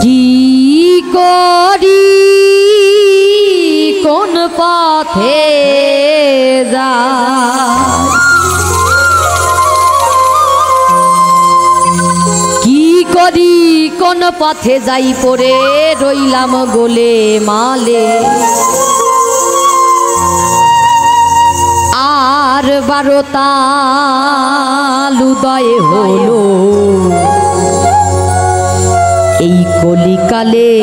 কি করি কোন পথে যাই, কি করি কোন পথে যাই পড়ে রইলাম গোলে মালে। আর 12 তাল উদয় হলো এই কলিকালে।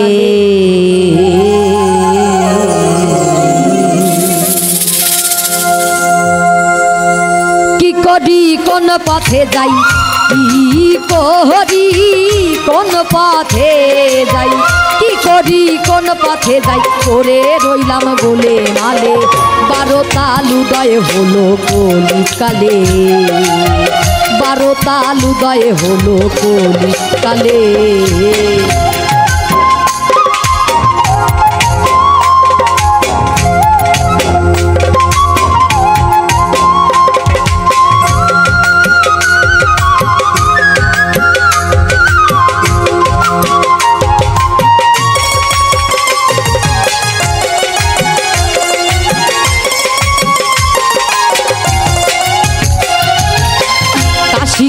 কি করি কোন পথে যাই, কি করি কোন পথে যাই, কি করি কোন পথে যাই করে রইলাম গোলে মালে। 12 তাল উদয় হলো কলিকালে, 12 তাল উদয় হলো কলিকালে।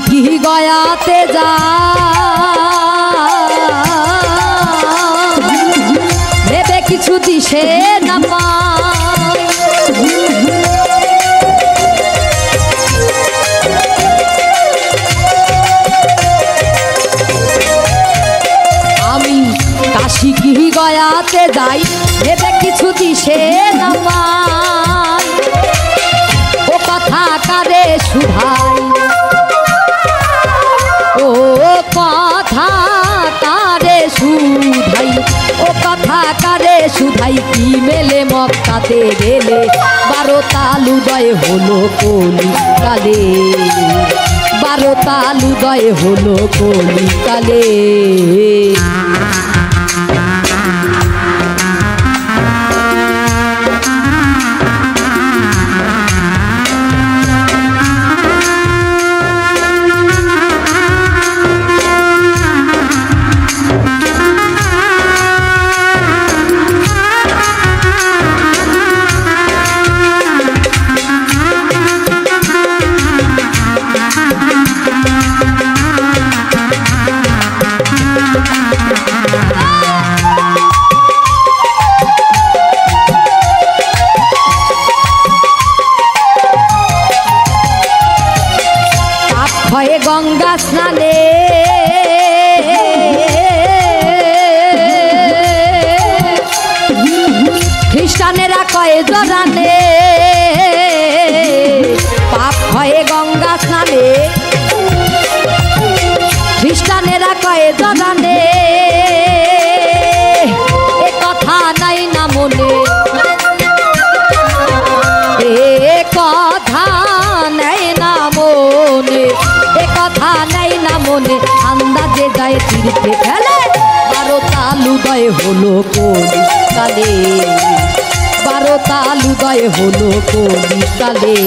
কি গয়াতে যা ভেবে কিছু দিশে না পাই, আমি কাশি কি গয়াতে যাই ভেবে কিছু দিশে না পাই। ও কথা কারে শুধাই, ও কথা কারে শুধাই, ও কথা কারে শুধাই, কি মেলে মক্কাতে গেলে 12 তাল উদয় হলো কলিকালে, 12 তাল উদয় হলো কলিকালে। হয়ে গঙ্গা স্নানে খ্রিস্টানেরা কয়ে জরানে, পাপ হয়ে গঙ্গা স্নানে খ্রিস্টানেরা কয়ে জরানে। এ কথা নাই না মনে, এ কথা নাই না মনে, এ কথা নাই না মনে, আন্দাজে যায় তীর্থে ফেলে। 12 তাল উদয় হলো কলিকালে, 12 তাল উদয় হলো কলিকালে।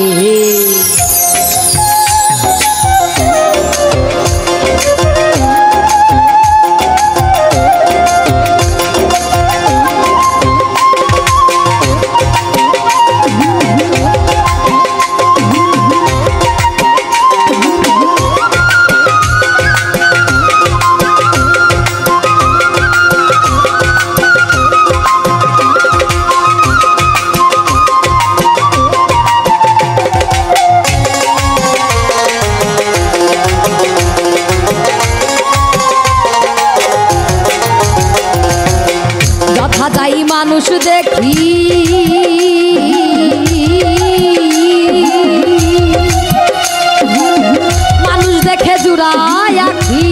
যাই মানুষ দেখি মানুষ দেখে জুড়ায় আখি,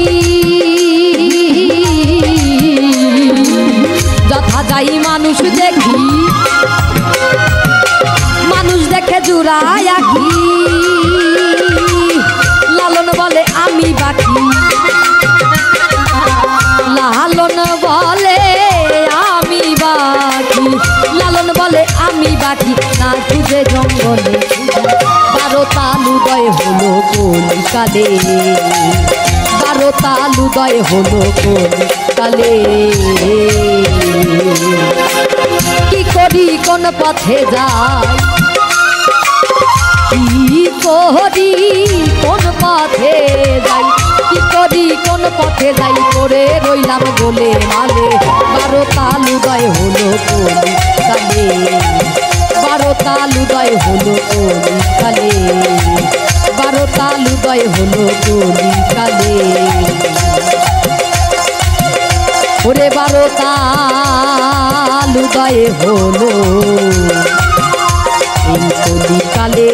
যথা যাই মানুষ দেখি মানুষ দেখে জুড়ায় আখি। লালন বলে আমি বাকি, লালন বলে আমি বাকি, লালন বলে আমি বাকি না খুঁজে জঙ্গলে। 12 তাল উদয় হলো কলিকালে, 12 তাল উদয় হলো কলিকালে। কালে কি করি কোন পথে যাই কি করি কোন পথে যাই কি করি কোন পথে যাই পড়ে রইলাম গোলে মালে 12 তাল উদয় হলো কলি কালে 12 তাল উদয় হলো কলি কালে 12 তাল উদয় হলো কলি কালে ওরে 12 তাল উদয় হলো এই কলি কালে।